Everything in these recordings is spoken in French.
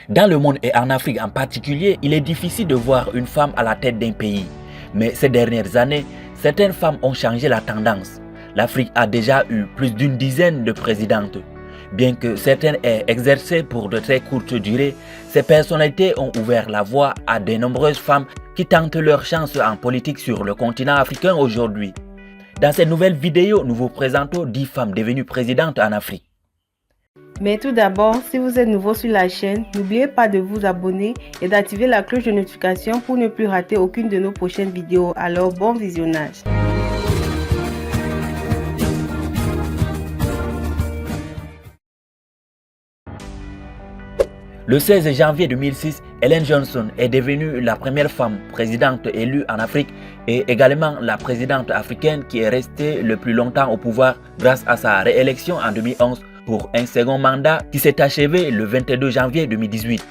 Dans le monde et en Afrique en particulier, il est difficile de voir une femme à la tête d'un pays. Mais ces dernières années, certaines femmes ont changé la tendance. L'Afrique a déjà eu plus d'une dizaine de présidentes. Bien que certaines aient exercé pour de très courtes durées, ces personnalités ont ouvert la voie à de nombreuses femmes qui tentent leur chance en politique sur le continent africain aujourd'hui. Dans cette nouvelle vidéo, nous vous présentons 10 femmes devenues présidentes en Afrique. Mais tout d'abord, si vous êtes nouveau sur la chaîne, n'oubliez pas de vous abonner et d'activer la cloche de notification pour ne plus rater aucune de nos prochaines vidéos. Alors bon visionnage. Le 16 janvier 2006, Ellen Johnson est devenue la première femme présidente élue en Afrique et également la présidente africaine qui est restée le plus longtemps au pouvoir grâce à sa réélection en 2011 pour un second mandat qui s'est achevé le 22 janvier 2018.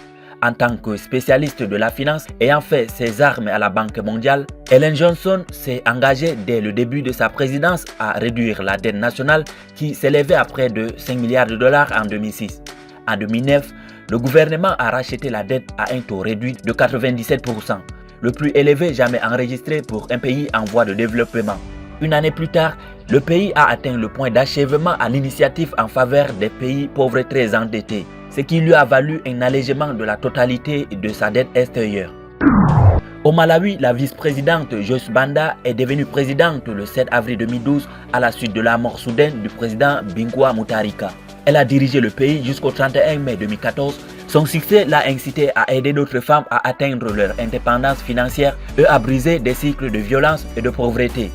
En tant que spécialiste de la finance ayant fait ses armes à la Banque mondiale, Ellen Johnson s'est engagée dès le début de sa présidence à réduire la dette nationale qui s'élevait à près de 5 milliards de dollars en 2006. En 2009, le gouvernement a racheté la dette à un taux réduit de 97%, le plus élevé jamais enregistré pour un pays en voie de développement. Une année plus tard, le pays a atteint le point d'achèvement à l'initiative en faveur des pays pauvres et très endettés, ce qui lui a valu un allègement de la totalité de sa dette extérieure. Au Malawi, la vice-présidente Joyce Banda est devenue présidente le 7 avril 2012 à la suite de la mort soudaine du président Bingu Mutharika. Elle a dirigé le pays jusqu'au 31 mai 2014. Son succès l'a incité à aider d'autres femmes à atteindre leur indépendance financière et à briser des cycles de violence et de pauvreté.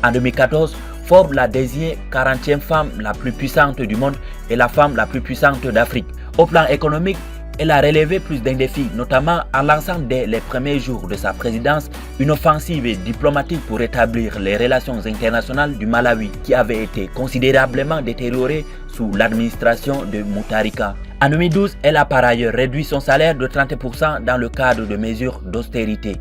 En 2014, Forbes l'a désignée 40e femme la plus puissante du monde et la femme la plus puissante d'Afrique. Au plan économique, elle a relevé plus d'un défi, notamment en lançant dès les premiers jours de sa présidence une offensive diplomatique pour rétablir les relations internationales du Malawi qui avaient été considérablement détériorées sous l'administration de Mutharika. En 2012, elle a par ailleurs réduit son salaire de 30% dans le cadre de mesures d'austérité.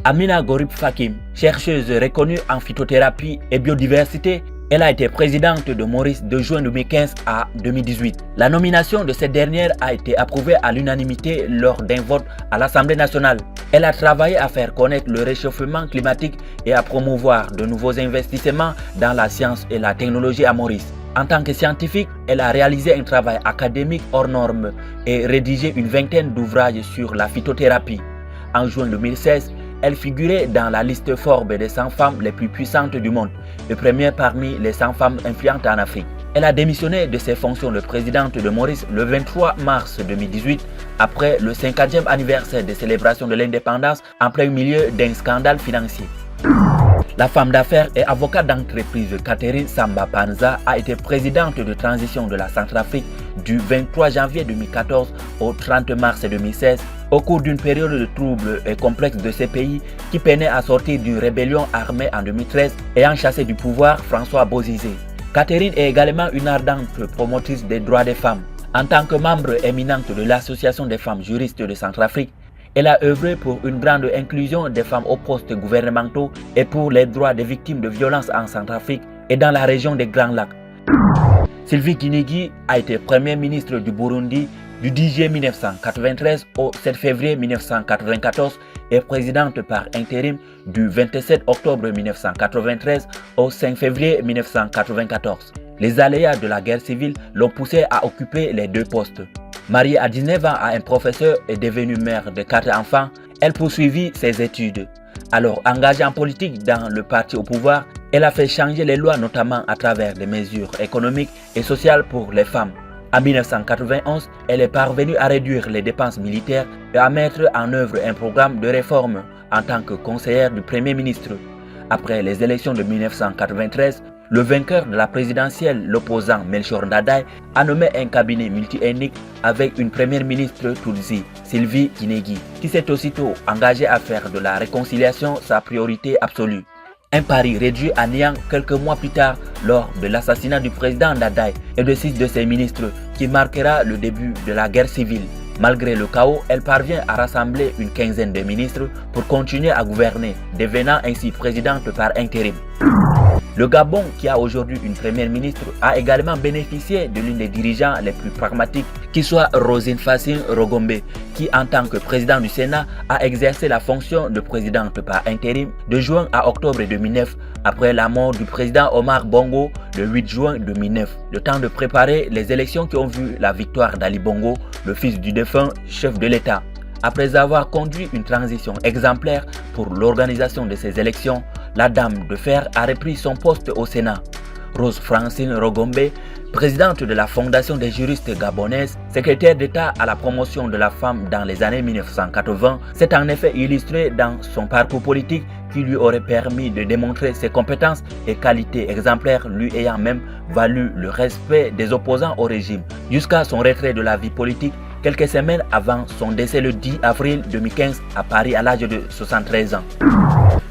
Amina Gorib Fakim, chercheuse reconnue en phytothérapie et biodiversité, elle a été présidente de Maurice de juin 2015 à 2018. La nomination de cette dernière a été approuvée à l'unanimité lors d'un vote à l'Assemblée nationale. Elle a travaillé à faire connaître le réchauffement climatique et à promouvoir de nouveaux investissements dans la science et la technologie à Maurice. En tant que scientifique, elle a réalisé un travail académique hors norme et rédigé une vingtaine d'ouvrages sur la phytothérapie. En juin 2016, elle figurait dans la liste Forbes des 100 femmes les plus puissantes du monde, et première parmi les 100 femmes influentes en Afrique. Elle a démissionné de ses fonctions de présidente de Maurice le 23 mars 2018, après le 50e anniversaire des célébrations de l'indépendance en plein milieu d'un scandale financier. La femme d'affaires et avocate d'entreprise Catherine Samba Panza a été présidente de transition de la Centrafrique du 23 janvier 2014 au 30 mars 2016 au cours d'une période de troubles et complexes de ces pays qui peinaient à sortir d'une rébellion armée en 2013 ayant chassé du pouvoir François Bozizé. Catherine est également une ardente promotrice des droits des femmes. En tant que membre éminente de l'Association des femmes juristes de Centrafrique, elle a œuvré pour une grande inclusion des femmes aux postes gouvernementaux et pour les droits des victimes de violences en Centrafrique et dans la région des Grands Lacs. Sylvie Kinigi a été Premier ministre du Burundi du 10 juillet 1993 au 7 février 1994 et présidente par intérim du 27 octobre 1993 au 5 février 1994. Les aléas de la guerre civile l'ont poussée à occuper les deux postes. Mariée à 19 ans à un professeur et devenue mère de 4 enfants, elle poursuivit ses études. Alors engagée en politique dans le parti au pouvoir, elle a fait changer les lois notamment à travers des mesures économiques et sociales pour les femmes. En 1991, elle est parvenue à réduire les dépenses militaires et à mettre en œuvre un programme de réforme en tant que conseillère du Premier ministre. Après les élections de 1993, le vainqueur de la présidentielle, l'opposant Melchior Ndadaye, a nommé un cabinet multi-ethnique avec une première ministre Tutsi, Sylvie Kinigi, qui s'est aussitôt engagée à faire de la réconciliation sa priorité absolue. Un pari réduit à néant quelques mois plus tard lors de l'assassinat du président Ndadaye et de 6 de ses ministres qui marquera le début de la guerre civile. Malgré le chaos, elle parvient à rassembler une quinzaine de ministres pour continuer à gouverner, devenant ainsi présidente par intérim. Le Gabon, qui a aujourd'hui une première ministre, a également bénéficié de l'une des dirigeants les plus pragmatiques, qui soit Rosine Fassine Rogombe, qui en tant que président du Sénat a exercé la fonction de présidente par intérim de juin à octobre 2009, après la mort du président Omar Bongo le 8 juin 2009, le temps de préparer les élections qui ont vu la victoire d'Ali Bongo, le fils du défunt chef de l'État. Après avoir conduit une transition exemplaire pour l'organisation de ces élections, la Dame de Fer a repris son poste au Sénat. Rose Francine Rogombe, présidente de la Fondation des juristes gabonaises, secrétaire d'État à la promotion de la femme dans les années 1980, s'est en effet illustrée dans son parcours politique qui lui aurait permis de démontrer ses compétences et qualités exemplaires, lui ayant même valu le respect des opposants au régime, jusqu'à son retrait de la vie politique quelques semaines avant son décès le 10 avril 2015 à Paris à l'âge de 73 ans.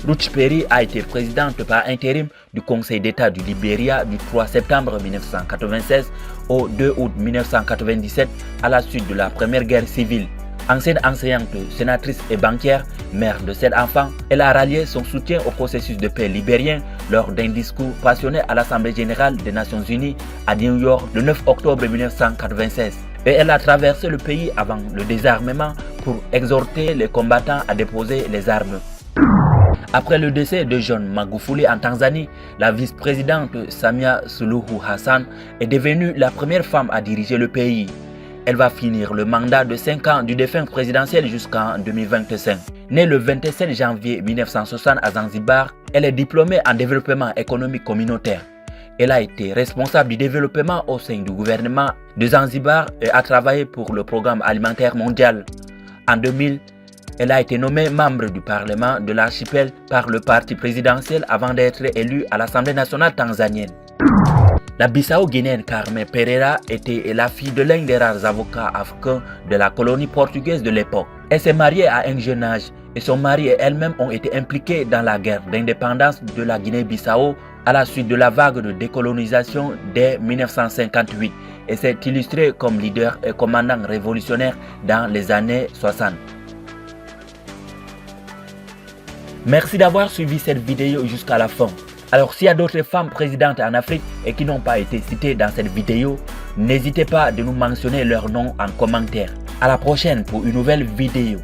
Ruth Perry a été présidente par intérim du Conseil d'État du Libéria du 3 septembre 1996 au 2 août 1997 à la suite de la Première Guerre civile. Ancienne enseignante, sénatrice et banquière, mère de 7 enfants, elle a rallié son soutien au processus de paix libérien lors d'un discours passionné à l'Assemblée générale des Nations unies à New York le 9 octobre 1996. Et elle a traversé le pays avant le désarmement pour exhorter les combattants à déposer les armes. Après le décès de John Magufuli en Tanzanie, la vice-présidente Samia Suluhu Hassan est devenue la première femme à diriger le pays. Elle va finir le mandat de 5 ans du défunt présidentiel jusqu'en 2025. Née le 27 janvier 1960 à Zanzibar, elle est diplômée en développement économique communautaire. Elle a été responsable du développement au sein du gouvernement de Zanzibar et a travaillé pour le programme alimentaire mondial. En 2000, elle a été nommée membre du Parlement de l'archipel par le parti présidentiel avant d'être élue à l'Assemblée nationale tanzanienne. La Bissau-Guinéenne Carmen Pereira était la fille de l'un des rares avocats africains de la colonie portugaise de l'époque. Elle s'est mariée à un jeune âge et son mari et elle-même ont été impliqués dans la guerre d'indépendance de la Guinée-Bissau à la suite de la vague de décolonisation dès 1958 et s'est illustrée comme leader et commandant révolutionnaire dans les années 60. Merci d'avoir suivi cette vidéo jusqu'à la fin. Alors s'il y a d'autres femmes présidentes en Afrique et qui n'ont pas été citées dans cette vidéo, n'hésitez pas de nous mentionner leur nom en commentaire. À la prochaine pour une nouvelle vidéo.